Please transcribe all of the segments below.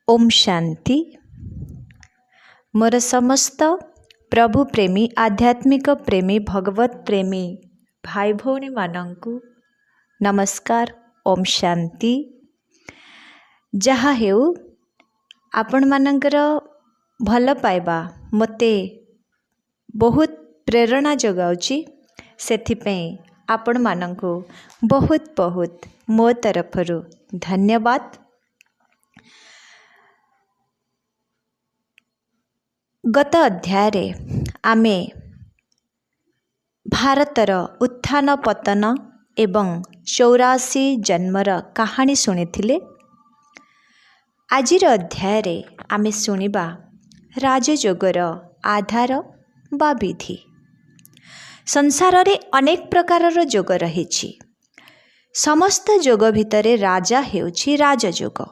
ओम शांति। मोर समस्त प्रभु प्रेमी आध्यात्मिक प्रेमी भगवत प्रेमी भाई भौणी मानंकु नमस्कार। ओम शांति। जहा हेउ आपण मानकर भल पाइबा मते बहुत प्रेरणा जगाउची, सेथिपई आपण मानंकु बहुत बहुत मो तरफरु धन्यवाद। गत अध्याय आमे भारतर उत्थान पतन एवं 84 जन्मर कहानी शुणिथिले। आजिर अध्याय आमे शुणिबा राजयोगर आधार बा विधि। संसार रे अनेक प्रकारर जोग रहिछि। समस्त जोग भितरे राजा हेउछि राजयोग।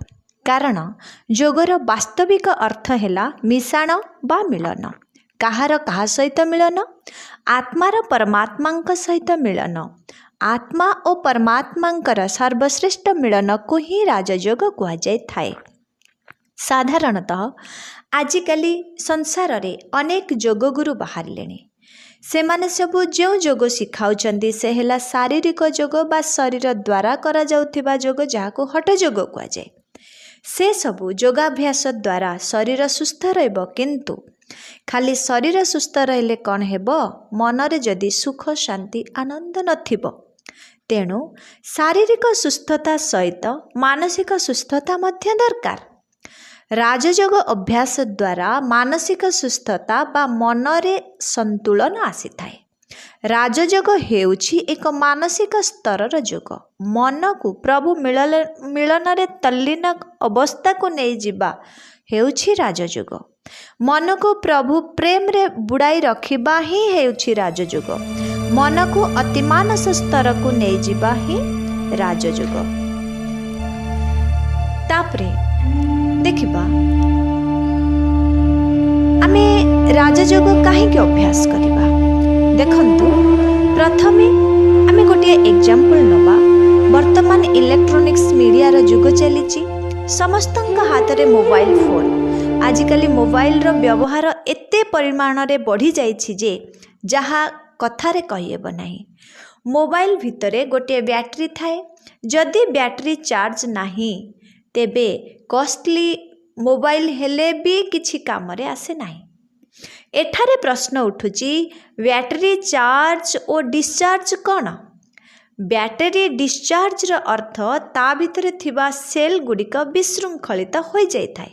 कारण जोगर वास्तविक अर्थ हैला मिशाण बा मिलन। कहार कहा सहित मिलन? आत्मार परमात्मांक सहित मिलन। आत्मा और परमात्मांकर सर्वश्रेष्ठ मिलन को ही राजयोग कहा जाय थाए। साधारणतः आजिकाली संसार रे अनेक जोग गुरु बाहरिलेଣି। सेमाने सबु जो जोग शिखाउचंदी से हैला शारीरिक जोग बा शरीर द्वारा करा जाउथिबा जोग, जाहाको हठ जोग कहा जाय। से सबु योगाभ्यास द्वारा शरीर सुस्थ रहिबो, किंतु खाली शरीर सुस्थ रहिले कौन हेबो? मनरे जदि सुख शांति आनंद नथिबो। तेणु शारीरिक सुस्थता सहित मानसिक सुस्थता मध्य दरकार। राजयोग अभ्यास द्वारा मानसिक सुस्थता बा मनरे संतुलन आसीथाए। राजयोग हेउछि एक मानसिक स्तरर जोग। मन को प्रभु मिलन रे तल्लीन अवस्था को नहीं जिबा हेउछि राजयोग। मन को प्रभु प्रेम रे बुड़ाई रखिबा ही हेउछि राजयोग। मन को अतिमानस स्तर को नहीं जिबा ही राजयोग। तापरे देखिबा आमे राजयोग काहे के अभ्यास करिबा। देखंतु प्रथमे आमे गोटे एग्जांपल नबा। वर्तमान इलेक्ट्रॉनिक्स मीडिया रो जुग चलीची। समस्तंक हाथ रे मोबाइल फोन। आजिकाली मोबाइल रो व्यवहार एते परिमाण रे बढ़ी जाइछि जे जहा कथारे कहिएब नाही। मोबाइल भितरे गोटे बैटरी थाए। जदि बैटरी चार्ज नाही तेबे कॉस्टली मोबाइल हेले भी किछि काम रे आसे नाही। एठारे प्रश्न उठुची, बैटरी चार्ज और डिस्चार्ज कौन? बैटरी डिस्चार्ज रो अर्थ ता भितरे थिबा सेल गुड़िक विशृंखलित हो जाए।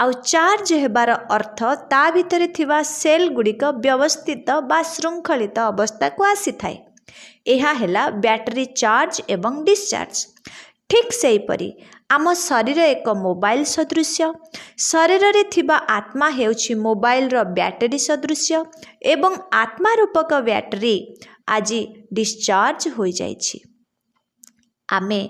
आउ चार्ज हेबार अर्थ ता भितरे थिबा सेल गुड़िक व्यवस्थित बा श्रृंखलित अवस्था को आसी थाए। एहा हेला बैटरी चार्ज एवं डिस्चार्ज। ठीक सेही परी आम शरीर एक मोबाइल सदृश। शरीर रे थिबा आत्मा हेउछि मोबाइल रो बैटरी सदृश एवं आत्मा रूपक बैटरी आज डिस्चार्ज हो जाइछि। आमे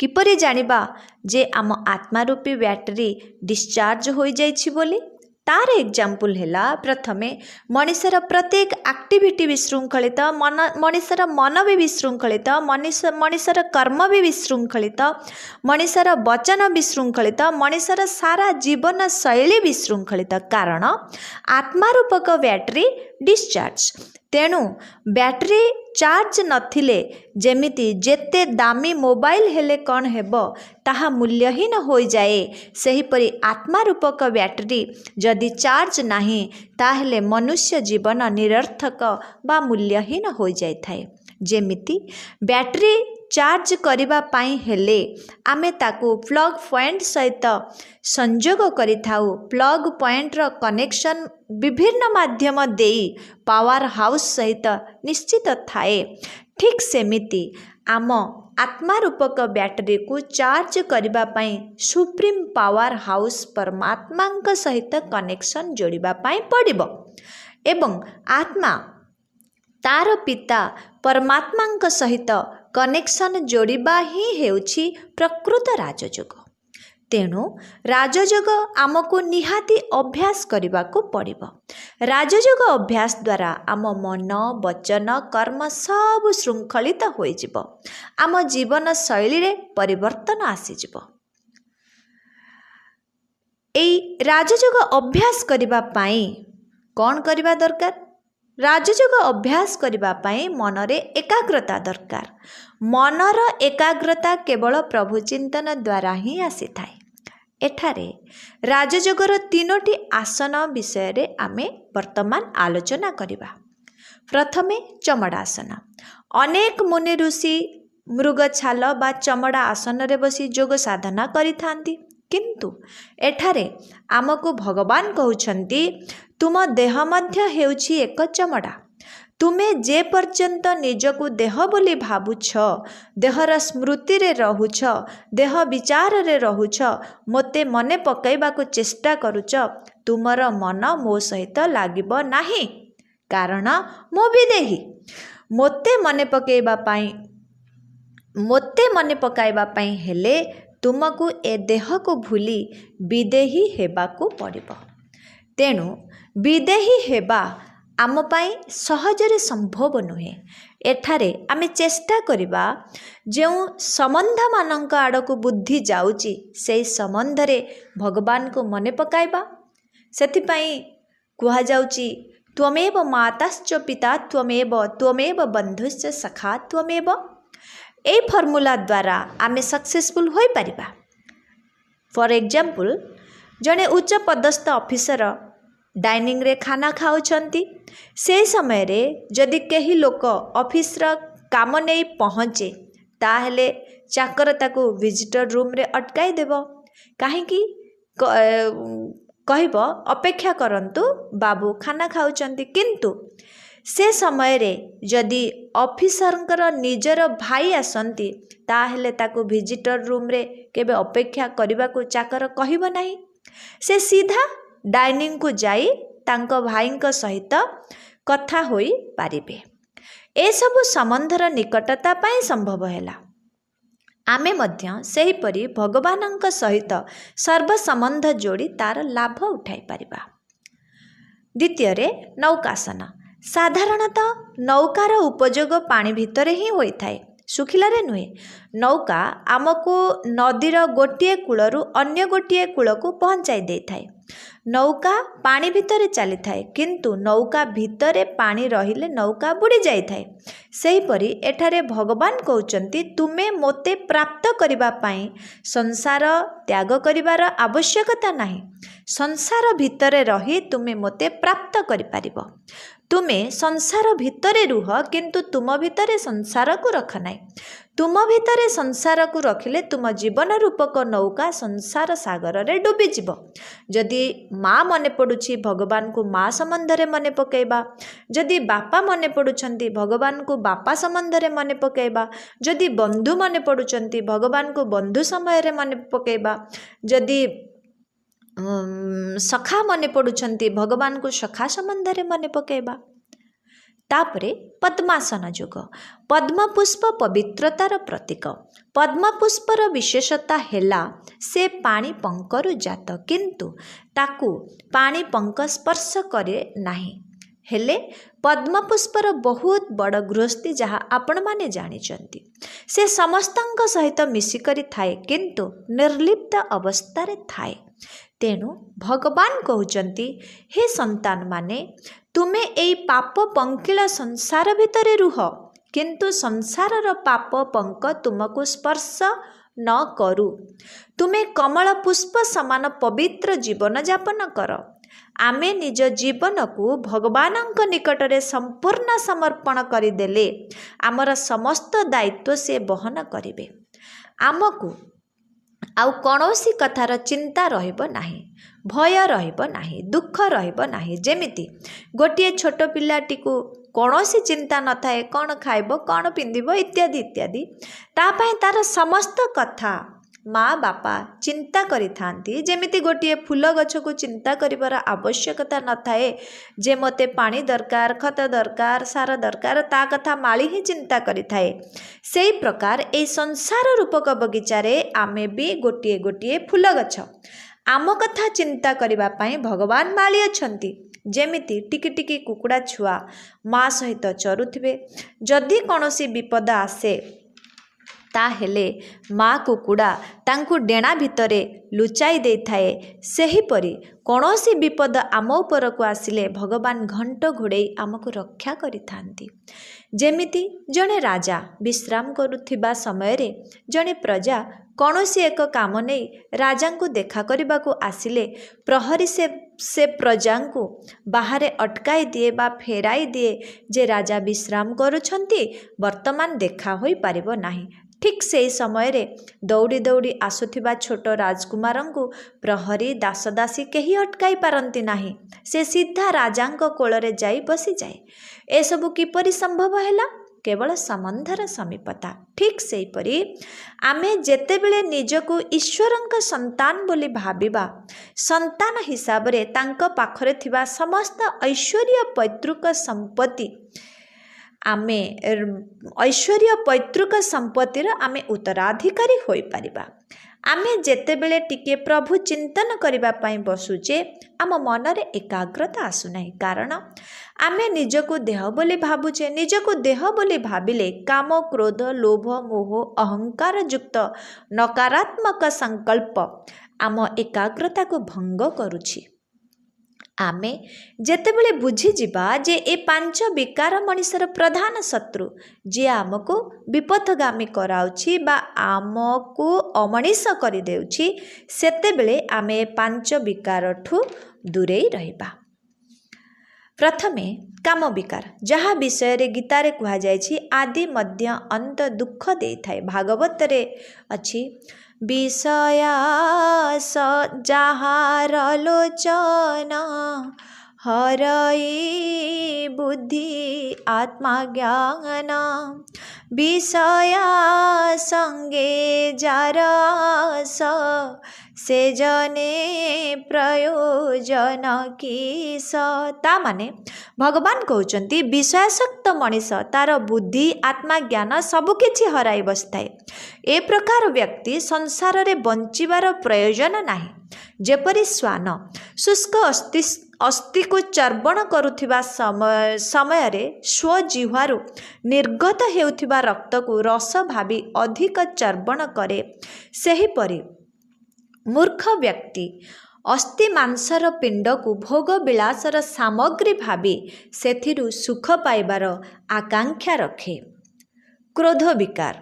किपरि जानिबा जे आम आत्मा रूपी बैटरी डिस्चार्ज हो जाइछि बोली? तार एग्जांपल हैला, प्रथमे मनुष्यर प्रत्येक एक्टिविटी विशृंखलित, मनुष्यर मन भी विशृंखलित, मनुष्यर कर्म भी विशृंखलित, मनुष्यर वचन विशृंखलित, मनुष्यर सारा जीवन शैली विशृंखलित। कारण आत्मा रूपक बैटरी डिस्चार्ज। तेणु बैटरी चार्ज नथिले जेमिति जेते दामी मोबाइल हेले कौन हेबो ताहा मूल्यहीन हो जाए, सेहीपरि आत्मा रूपक बैटरी जदि चार्ज नाही ताहेले मनुष्य जीवन निरर्थक बा मूल्यहीन हो जाए थाए। जेमिति बैटरी चार्ज करिबा पाई हेले आमे ताकू प्लग पॉइंट सहित संयोग करि थाउ। प्लग पॉइंट रो कनेक्शन विभिन्न माध्यम देई पावर हाउस सहित निश्चित थाए। ठीक सेमिति आम आत्मा रूपक बैटरी को चार्ज करिबा पाई सुप्रीम पावर हाउस परमात्मांक सहित कनेक्शन जोड़िबा पाई पड़िबो। एवं आत्मा तार पिता परमात्मांक सहित कनेक्शन जोड़िबा ही हेउछि प्रकृत राजयोग। तेणु राजयोग आमको निहाती अभ्यास करने को पड़िबो। राजयोग अभ्यास द्वारा आम मन वचन कर्म सब श्रृंखलित हो जिवो। आम जीवन शैली रे परिवर्तन आसीजिवो। एई राजयोग अभ्यास करबा पाई कौन करबा दरकार? राजयोग अभ्यास करबा पाई मनरे एकाग्रता दरकार। मनर एकाग्रता केवल प्रभु चिंतन द्वारा ही आसी थाए। एठारे राजयोगर 3टी आसन विषय रे आमे वर्तमान आलोचना करिबा। प्रथमे चमड़ासन। अनेक मुनि ऋषि मृग छाल बा चमड़ा आसन रे बसी योग साधना करिथांती, किंतु एठारे आमको भगवान कहउछंती तुम देह मध्य हेउछि एक चमड़ा। तुमे जे पर्यंत निजकु देह बोली भाबुछ, देहर स्मृति रे रहुछ, देह विचार रे रहुछ, मोते मने पकैबाकु चेष्टा करुछ, तुमर मन मो सहित लागिब नाही, कारण मो विदेही। मोते मने पकाइबा पाई हेले तुमको ए देह को भूली विदेही हेबाकु पड़िब। तेणु विदेही हेबा आम पाई सहजरे संभव नुहे। एठारे आमे चेष्टा करिबा जो संबंध मानक आड़को बुद्धि जाउची से संबंध रे भगवान को मने पकाइबा। सेथिपाई कुहा जाउची त्वमेव माताश्च पिता त्वमेव बंधुश्च सखा त्वमेव। ए फॉर्मूला द्वारा आमे सक्सेसफुल होई परिबा। फॉर एग्जांपल जने उच्च पदस्थ ऑफिसर डाइनिंग रे खाना खाउछंती, से समय रे जदि केही लोक ऑफिस रा काम नै पहुँचे ताहेले चाकर ताको विजिटर रूम रे अटकाई देबो। काहेकि कहब अपेक्षा करंतु बाबू खाना खाउछंती, किंतु से समय रे जदि ऑफिसरंकर निजर भाई आसंती ताहेले ताको विजिटर रूम रे केबे अपेक्षा करबा को चाकर कहब नाही। से सीधा डाइनिंग को जाई तांको भाईंक सहित कथा होई पारिबे। ए सब संबंधर निकटता पाई संभव हैला। आमे मध्य सेहीपरि भगवानंक सहित सर्व संबंध जोड़ी तार लाभ उठाई पारिबा। द्वितीय रे नौकासन। साधारणतः नौकार उपयोग पानी भितर ही होई थाए, सुखिलारे नुहे। नौका आमको नदीर गोटे कूलरू अन्य गोटे कूल को पहुँचाई दे थाए। नौका पानी भितर चली थाए, किंतु नौका भितरे पानी रहिले नौका बुड़ी जाई थाए। सेहीपरि एठारे भगवान कहउचंती तुमे मोते प्राप्त करिबा पाई संसार त्याग करिबार आवश्यकता नाही। संसार भितरे रही तुमे मोते प्राप्त करि पारिबो। तुमे संसार भितरे रुह, किंतु तुम भितरे संसार को रख नाही। तुम भितरे संसार को रखिले तुम जीवन रूपक नौका संसार सागर रे डूबी जीव। जदि माँ मने पड़ुछि भगवान को माँ संबंध रे मने पकेबा, जदि बापा मने पड़ुछंती भगवान को बापा संबंध रे मने पकेबा, जदि बंधु मने पड़ुछंती भगवान को बंधु समय रे मने पकेबा, जदि सखा मने पड़ुछंती भगवान को सखा संबंध रे मने पकेबा। तापरे पद्मासन योग। पद्म पुष्प पवित्रतार प्रतीक। पद्म पुष्पर विशेषता हेला से पानी पंकरु जात, किंतु ताकू पानी पंक स्पर्श करे नाही। हेले पद्म पुष्पर बहुत बड़ गृहस्थी जहाँ आपण माने जानिचंती। से समस्तंक सहित मिसिकरी थाए, किंतु निर्लिप्त अवस्था रे थाए। तेणु भगवान कहउचंती हे संतान माने तुमे एई पाप पंकिला संसार भितरे रुह, किंतु संसारर पाप पंक तुमको स्पर्श न करू। तुमे कमल पुष्प समान पवित्र जीवन यापन कर। आमे निज जीवन को भगवानंक निकटरे संपूर्ण समर्पण करिदेले आमर समस्त दायित्व से बहन करिवे। आमको आउ कौनसी कथार चिंता रहिबो नाही, भय रहिबो नाही, दुख रहिबो नाही। जेमिति गोटे छोट पिलाटी को कौनसी चिंता न थाए कौन खाइबो कौन पिंधिबो इत्यादि इत्यादि, तापाई तार समस्त कथा माँ बापा चिंता करि थांती। जेमिति गोटे फूल गछ को चिंता करिबार आवश्यकता न थाए जे मते पानी दरकार, खत दरकार, सार दरकार, ता कथा माली ही चिंता करि थाए। सेई प्रकार ए संसार रूपक बगीचारे आमे भी गोटे गोटे फूल गछ। आम कथा चिंता करिबा पाई भगवान माली अछंती। जेमिति टिकी टिकी कुकुड़ा छुआ माँ सहित चरुथिबे। जदि कौनसी विपद आसे ତାହେଲେ ମା କୁକୁଡ଼ା ତାଙ୍କୁ ଡେଣା ଭିତରେ ଲୁଚାଇ ଦେଇଥାଏ। ସେହିପରି କୌଣସି ବିପଦ ଆମ ଉପରକୁ ଆସିଲେ ଭଗବାନ ଘଣ୍ଟ ଘୋଡ଼େଇ ଆମକୁ ରକ୍ଷା କରିଥାନ୍ତି। ଯେମିତି ଜଣେ ରାଜା ବିଶ୍ରାମ କରୁଥିବା ସମୟରେ ଜଣେ ପ୍ରଜା କୌଣସି ଏକ କାମ ନେଇ ରାଜାଙ୍କୁ ଦେଖା କରିବାକୁ ଆସିଲେ ପ୍ରହରୀ ସେ ପ୍ରଜାଙ୍କୁ ବାହାରେ ଅଟକାଇ ଦିଏ ବା ଫେରାଇ ଦିଏ ଯେ ରାଜା ବିଶ୍ରାମ କରୁଛନ୍ତି, ବର୍ତ୍ତମାନ ଦେଖା ହୋଇପାରିବ ନାହିଁ। ଠିକ୍ ସେହି ସମୟରେ ଦୌଡ଼ି ଦୌଡ଼ି ଆସୁଥିବା ଛୋଟ ରାଜକୁମାରଙ୍କୁ ପ୍ରହରୀ ଦାସଦାସୀ କେହି ଅଟକାଇ ପାରନ୍ତି ନାହିଁ। ସେ ସିଧା ରାଜାଙ୍କ କୋଳରେ ଯାଇ ବସିଯାଏ। ଏସବୁ କିପରି ସମ୍ଭବ ହେଲା? କେବଳ ସମ୍ବନ୍ଧର ସମୀପତା। ଠିକ୍ ସେହିପରି ଆମେ ଯେତେବେଳେ ନିଜକୁ ଈଶ୍ୱରଙ୍କ ସନ୍ତାନ ବୋଲି ଭାବିବା, ସନ୍ତାନ ହିସାବରେ ତାଙ୍କ ପାଖରେ ଥିବା ସମସ୍ତ ଐଶ୍ୱର୍ଯ୍ୟ ପୈତୃକ ସମ୍ପତ୍ତିର ଆମେ ଉତ୍ତରାଧିକାରୀ ହୋଇପାରିବା। ଆମେ ଯେତେବେଳେ ଟିକିଏ ପ୍ରଭୁ ଚିନ୍ତନ କରିବା ପାଇଁ ବସୁଛେ, ଆମ ମନରେ ଏକାଗ୍ରତା ଆସୁନାହିଁ। କାରଣ ଆମେ ନିଜକୁ ଦେହ ବୋଲି ଭାବୁଛେ। ନିଜକୁ ଦେହ ବୋଲି ଭାବିଲେ କାମ, କ୍ରୋଧ, ଲୋଭ, ମୋହ, ଅହଙ୍କାର ଯୁକ୍ତ ନକାରାତ୍ମକ ସଂକଳ୍ପ ଆମ ଏକାଗ୍ରତାକୁ ଭଙ୍ଗ କରୁଛି। ଆମେ ଯେତେବେଳେ ବୁଝିଯିବା ଯେ ଏ 5 ବିକାର ମଣିଷର ପ୍ରଧାନ ଶତ୍ରୁ, ଯିଏ ଆମକୁ ବିପଥଗାମୀ କରାଉଛି ବା ଆମକୁ ଅମଣିଷ କରିଦେଉଛି, ସେତେବେଳେ ଆମେ ଏ 5 ବିକାରଠୁ ଦୂରେଇ ରହିବା। ପ୍ରଥମେ କାମ ବିକାର, ଯାହା ବିଷୟରେ ଗୀତାରେ କୁହାଯାଇଛି ଆଦି ମଧ୍ୟ ଅନ୍ତ ଦୁଃଖ ଦେଇଥାଏ। ଭାଗବତରେ ଅଛି, ବିଷୟାସ ଯାହାର ଲୋଚନ ହରଇ ବୁଦ୍ଧି ଆତ୍ମା ଜ୍ଞାନ ବିଷୟା ସଙ୍ଗେ ଯାରସ ସେ ଜନେ ପ୍ରୟୋଜନ କିସ। ତା ମାନେ ଭଗବାନ କହୁଛନ୍ତି ବିଷୟାସକ୍ତ ମଣିଷ ତାର ବୁଦ୍ଧି ଆତ୍ମା ଜ୍ଞାନ ସବୁକିଛି ହରାଇ ବସିଥାଏ। ଏ ପ୍ରକାର ବ୍ୟକ୍ତି ସଂସାରରେ ବଞ୍ଚିବାର ପ୍ରୟୋଜନ ନାହିଁ। ଯେପରି ଶ୍ୱାନ ଶୁଷ୍କ ଅସ୍ଥିକୁ ଚର୍ବଣ କରୁଥିବା ସମୟରେ ସ୍ୱଜିହ୍ୱାରୁ ନିର୍ଗତ ହେଉଥିବା ରକ୍ତକୁ ରସ ଭାବି ଅଧିକ ଚର୍ବଣ କରେ, ସେହିପରି ମୂର୍ଖ ବ୍ୟକ୍ତି ଅସ୍ଥି ମାଂସର ପିଣ୍ଡକୁ ଭୋଗ ବିଳାସର ସାମଗ୍ରୀ ଭାବି ସେଥିରୁ ସୁଖ ପାଇବାର ଆକାଂକ୍ଷା ରଖେ। କ୍ରୋଧ ବିକାର,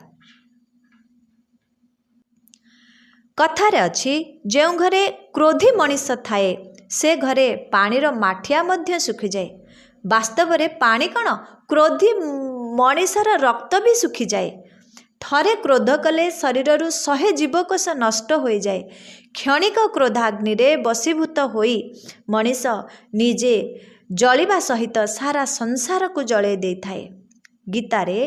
କଥାରେ ଅଛି, ଯେଉଁ ଘରେ କ୍ରୋଧୀ ମଣିଷ ଥାଏ ସେ ଘରେ ପାଣିର ମାଠିଆ ମଧ୍ୟ ଶୁଖିଯାଏ। ବାସ୍ତବରେ ପାଣି କ'ଣ, କ୍ରୋଧୀ ମଣିଷର ରକ୍ତ ବି ଶୁଖିଯାଏ। ଥରେ କ୍ରୋଧ କଲେ ଶରୀରରୁ 100 ଜୀବକୋଷ ନଷ୍ଟ ହୋଇଯାଏ। କ୍ଷଣିକ କ୍ରୋଧାଗ୍ନିରେ ବଶୀଭୂତ ହୋଇ ମଣିଷ ନିଜେ ଜଳିବା ସହିତ ସାରା ସଂସାରକୁ ଜଳାଇ ଦେଇଥାଏ। ଗୀତାରେ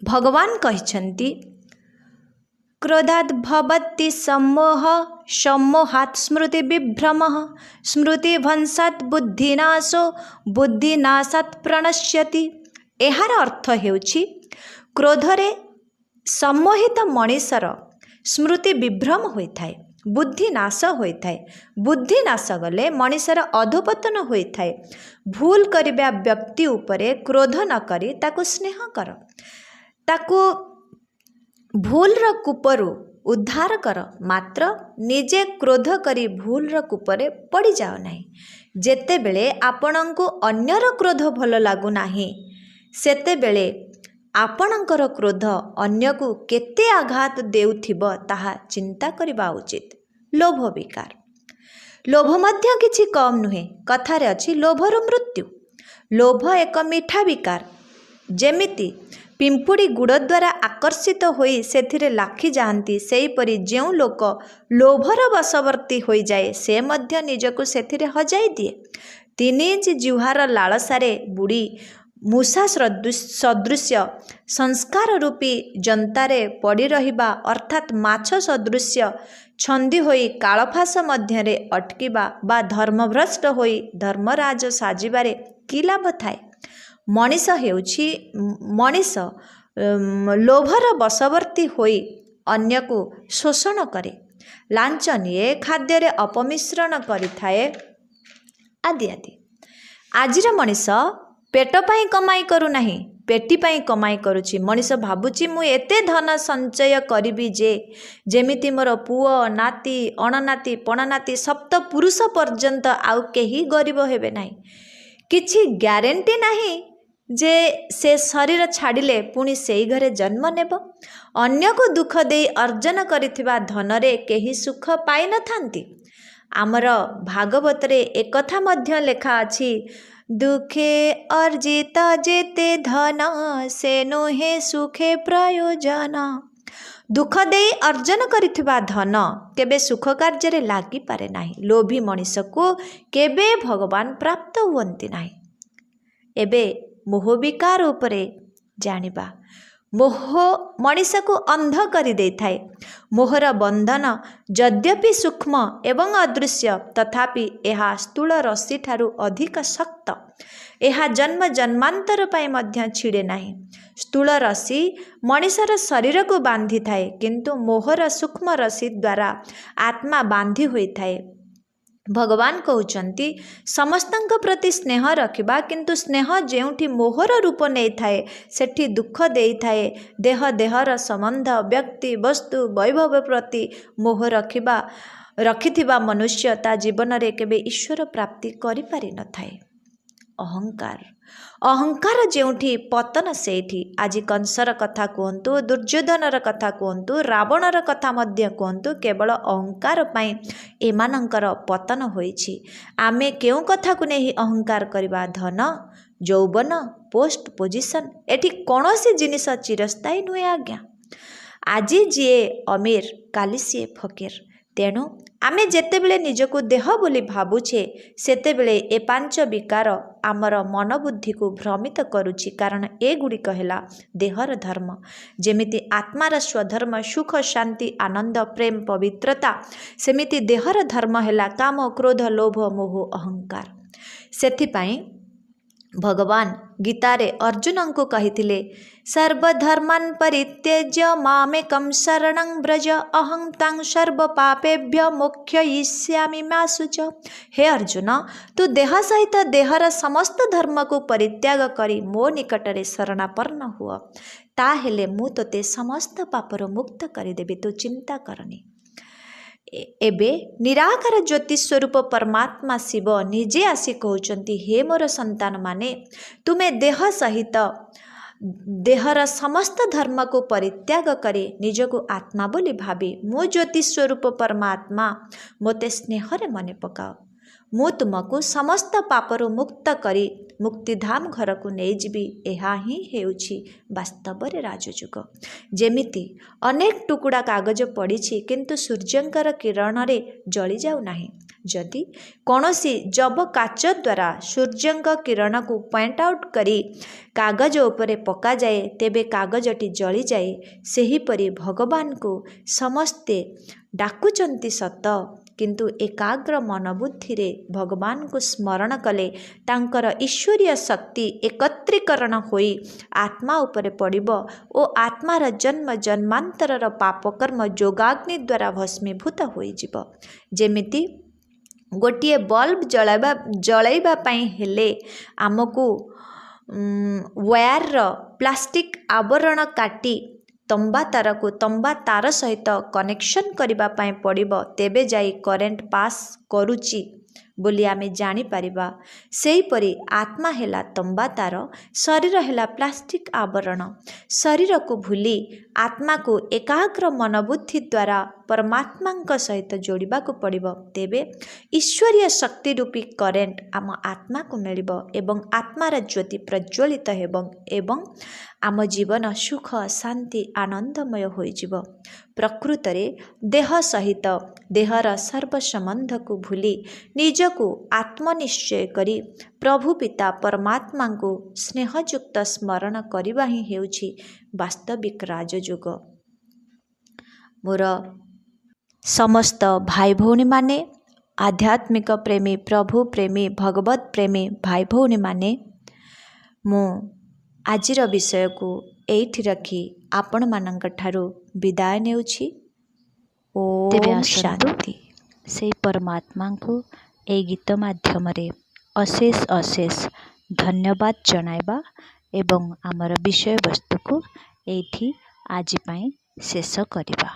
ଭଗବାନ କହିଛନ୍ତି, କ୍ରୋଧାତ୍ ଭବତି ସମ୍ମୋହ ସମ୍ମୋହାତ୍ ସ୍ମୃତି ବିଭ୍ରମ ସ୍ମୃତିଭ୍ରଂଶାତ୍ ବୁଦ୍ଧିନାଶୋ ବୁଦ୍ଧିନାଶାତ୍ ପ୍ରଣଶ୍ୟତି। ଏହାର ଅର୍ଥ ହେଉଛି, କ୍ରୋଧରେ ସମ୍ମୋହିତ ମଣିଷର ସ୍ମୃତି ବିଭ୍ରମ ହୋଇଥାଏ, ବୁଦ୍ଧି ନାଶ ହୋଇଥାଏ। ବୁଦ୍ଧି ନାଶ ଗଲେ ମଣିଷର ଅଧୋପତନ ହୋଇଥାଏ। ଭୁଲ କରିବା ବ୍ୟକ୍ତି ଉପରେ କ୍ରୋଧ ନ କରି ତାକୁ ସ୍ନେହ କର, ତାକୁ ଭୁଲର କୂପରୁ ଉଦ୍ଧାର କର, ମାତ୍ର ନିଜେ କ୍ରୋଧ କରି ଭୁଲର କୂପରେ ପଡ଼ିଯାଅ ନାହିଁ। ଯେତେବେଳେ ଆପଣଙ୍କୁ ଅନ୍ୟର କ୍ରୋଧ ଭଲ ଲାଗୁନାହିଁ, ସେତେବେଳେ ଆପଣଙ୍କର କ୍ରୋଧ ଅନ୍ୟକୁ କେତେ ଆଘାତ ଦେଉଥିବ ତାହା ଚିନ୍ତା କରିବା ଉଚିତ। ଲୋଭ ବିକାର, ଲୋଭ ମଧ୍ୟ କିଛି କମ୍ ନୁହେଁ। କଥାରେ ଅଛି, ଲୋଭରୁ ମୃତ୍ୟୁ। ଲୋଭ ଏକ ମିଠା ବିକାର। ଯେମିତି ପିମ୍ପୁଡ଼ି ଗୁଡ଼ ଦ୍ୱାରା ଆକର୍ଷିତ ହୋଇ ସେଥିରେ ଲାଖି ଯାଆନ୍ତି, ସେହିପରି ଯେଉଁ ଲୋକ ଲୋଭର ବଶବର୍ତ୍ତୀ ହୋଇଯାଏ ସେ ମଧ୍ୟ ନିଜକୁ ସେଥିରେ ହଜାଇ ଦିଏ। 3 ଇଞ୍ଚ ଜିହ୍ୱାର ଲାଳସାରେ ବୁଡ଼ି ମୂଷା ସଦୃଶ୍ୟ ସଂସ୍କାର ରୂପୀ ଜନ୍ତାରେ ପଡ଼ି ରହିବା ଅର୍ଥାତ୍ ମାଛ ସଦୃଶ୍ୟ ଛନ୍ଦି ହୋଇ କାଳଫାସ ମଧ୍ୟରେ ଅଟକିବା ବା ଧର୍ମଭ୍ରଷ୍ଟ ହୋଇ ଧର୍ମରାଜ ସାଜିବାରେ କି ଲାଭ ଥାଏ? ମଣିଷ ଲୋଭର ବଶବର୍ତ୍ତୀ ହୋଇ ଅନ୍ୟକୁ ଶୋଷଣ କରେ, ଲାଞ୍ଚ ନିଏ, ଖାଦ୍ୟରେ ଅପମିଶ୍ରଣ କରିଥାଏ ଆଦି ଆଦି। ଆଜିର ମଣିଷ ପେଟ ପାଇଁ କମାଇ କରୁନାହିଁ, पेटी पाई कमाई करुछि। मनीष भाबुछि मु एते धन संचय करिबि जे जेमिति मोर पुओ नाती अणनाती पणनाती सप्त पुरुष पर्यंत आउ केही गरीब हेबे नाही। किछि ग्यारंटी नाही जे से शरीर छाड़िले पुणी सेई घरे जन्म नेब। अन्य को दुख दे अर्जन करिथिबा धनरे केही सुख पाई न थांती। आमर भागवत रे एक कथा मध्य लेखा अछि, दुखे अर्जित जेते धन से नोहे सुखे प्रयोजन। दुख दे अर्जन करिथिबा धन केबे सुख कार्य रे लागि पारे नाही। लोभी मनीष को केबे भगवान प्राप्त हुअंती नाही। एबे मोह विकार उपरे जानिबा। मोह मनीष को अंध करि देइथाए। मोहर बंधन यद्यपि सूक्ष्म एवं अदृश्य तथापि यह स्थूल रस्सी ठारू अधिक शक्त। यह जन्म जन्मांतर पाई मध्य छिड़े नाही। स्थूल रस्सी मनीषर शरीर को बांधि थाए किंतु मोहर सूक्ष्म रस्सी द्वारा आत्मा बांधि होई थाए। भगवान कहउचंती समस्तंक प्रति स्नेह रखिबा किंतु स्नेह जेउठी मोहर रूप नहीं थाए सेठी दुख देई थाए। देह देहर संबंध व्यक्ति वस्तु वैभव प्रति मोह रखिथिबा मनुष्य ता जीवन रे केबे ईश्वर प्राप्ति करि पारि न थाए। अहंकार अहंकार जेउठी पतन सेठी। आज कंसर कथा कहतु दुर्योधनर कथा कहतु रावणर कथा मध्य कहतु केवल अहंकार पाई एमानंकर पतन होईछि। आमे केउ कथा को नहीं अहंकार करबा। धन यौवन पोस्ट पोजिशन एठी कौनसी जिनिस चिरस्थायी नुहे आज्ञा। आज जीए अमीर काली सीए फकीर। तेणु आमे जेतेबेले निजको देह बोली भाबुछे सेतेबेले ए पांच विकार आमर मन बुद्धि को भ्रमित करुछि। कारण ए गुड़िक हेला देहर धर्म। जेमिति आत्मार स्वधर्म सुख शांति आनंद प्रेम पवित्रता सेमिति देहर धर्म हेला काम क्रोध लोभ मोह अहंकार। सेथिपाई भगवान गीतारे अर्जुन को कहिथिले सर्वधर्मान् परित्यज्य मामेकं शरणं व्रज अहं तां सर्व पापेभ्य मोक्षयिष्यामि मा शुच। हे अर्जुन तू देह सहित देहर समस्त धर्म को परित्याग करी मो निकटरे शरणापन्न हुआ ताहेले मु तोते समस्त पापर मुक्त करिदेबी। तू चिंता करनी। एबे निराकार ज्योति स्वरूप परमात्मा शिव निजे आसी कहउचंती हे मोर संतान माने तुमे देह सहित देहर समस्त धर्म को परित्याग करे निजको आत्मा बोली भाबी मो ज्योति स्वरूप परमात्मा मोते स्नेहरे मने पकाओ। मु तुमको समस्त पापरु मुक्त करी मुक्तिधाम घर को नहीं जीवी। यह ही हेउछि वास्तव रे राजयुग। जेमिति अनेक टुकुड़ा कागज पड़ी किंतु सूर्यंकर किरण रे जली जाऊ नाही। जदि कौनसी जब काच द्वारा सूर्यंक किरण को पॉइंट आउट करी कागज उपरे पका जाए तेबे कागजटी जली जाए। सेहीपरि भगवान को समस्ते डाकुचंती सत किंतु एकाग्र मनबुद्धि रे भगवान को स्मरण कले तांकर ईश्वरीय शक्ति एकत्रीकरण होई आत्मा उपरे पड़िबो ओ आत्मार जन्म जन्मांतरर पापकर्म योगाग्नि द्वारा भस्मीभूत होई जिवो। जेमिति गोटिए बल्ब जलाइबा पई हेले आमको वायर प्लास्टिक आवरण काटी तंबा तार को तंबा तार सहित कनेक्शन करिबा पई पड़िबो तेबे जाई करेंट पास करूची बोली आमे जानी परिबा। सेही परि आत्मा हेला तंबा तार शरीर हेला प्लास्टिक आवरण। शरीर को भूली आत्मा को एकाग्र मनबुद्धि द्वारा परमात्मा सहित जोड़िबा को पड़िबो तेबे ईश्वरीय शक्ति रूपी करेंट आम आत्मा को मिलिबो एवं आत्मार ज्योति प्रज्वलित हेबो एवं आम जीवन सुख शांति आनंदमय होइजिवो। प्रकृत रे देह सहित देहर सर्व संबंध को भूली निज को आत्मनिश्चय करी प्रभु पिता परमात्मा को स्नेहयुक्त स्मरण करबा ही हेउछि वास्तविक राजयोग। मोर समस्त भाई भौणी माने आध्यात्मिक प्रेमी प्रभु प्रेमी भगवत प्रेमी भाई भौणी माने मु आजिर विषय को एठी रखी आपण मानक ठारू विदाय नेउछि। ओम शांति। से परमात्मा को ए गीत माध्यम रे अशेष अशेष धन्यवाद जनाइबा ଏବଂ ଆମର ବିଷୟବସ୍ତୁକୁ ଏଇଠି ଆଜି ପାଇଁ ଶେଷ କରିବା।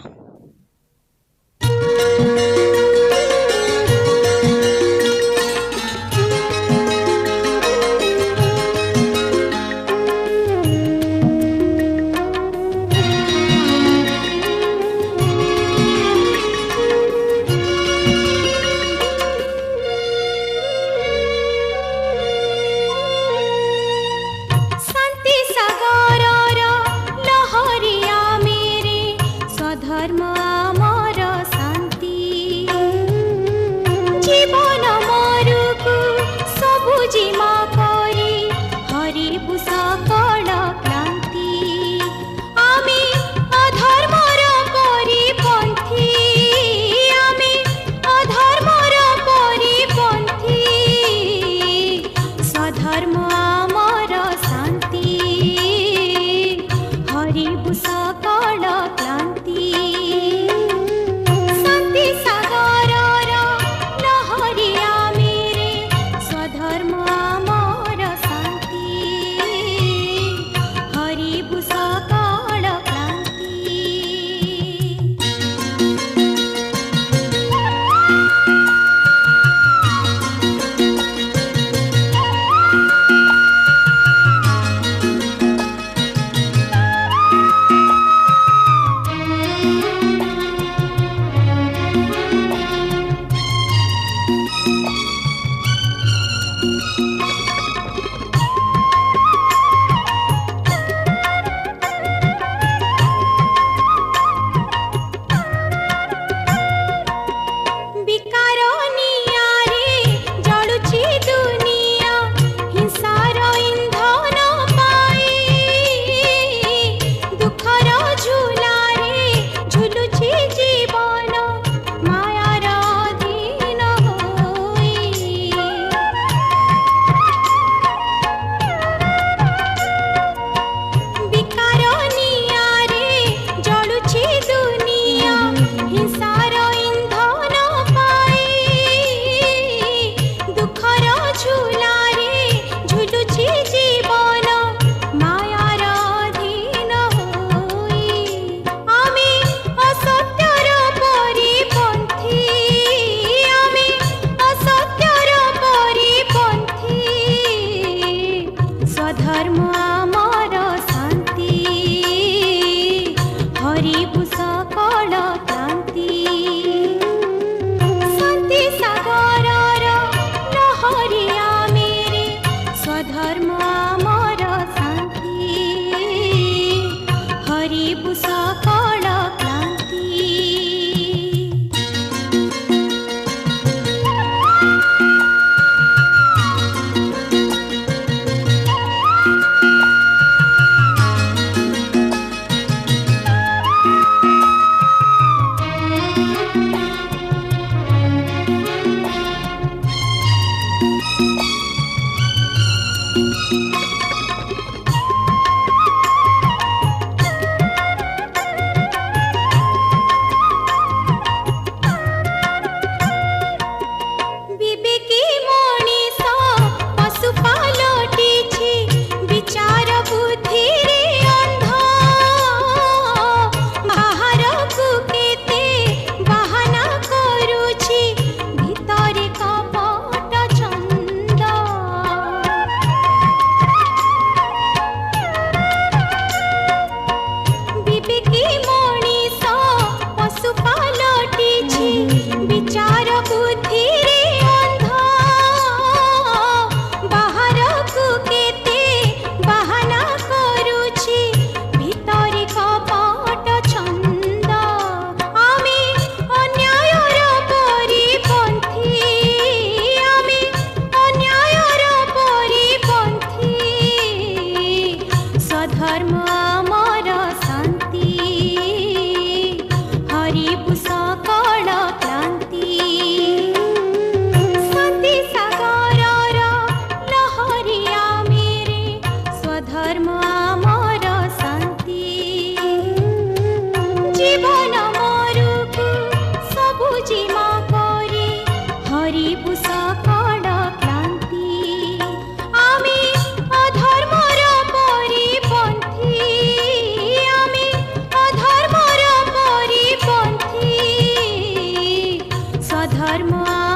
କର୍ମ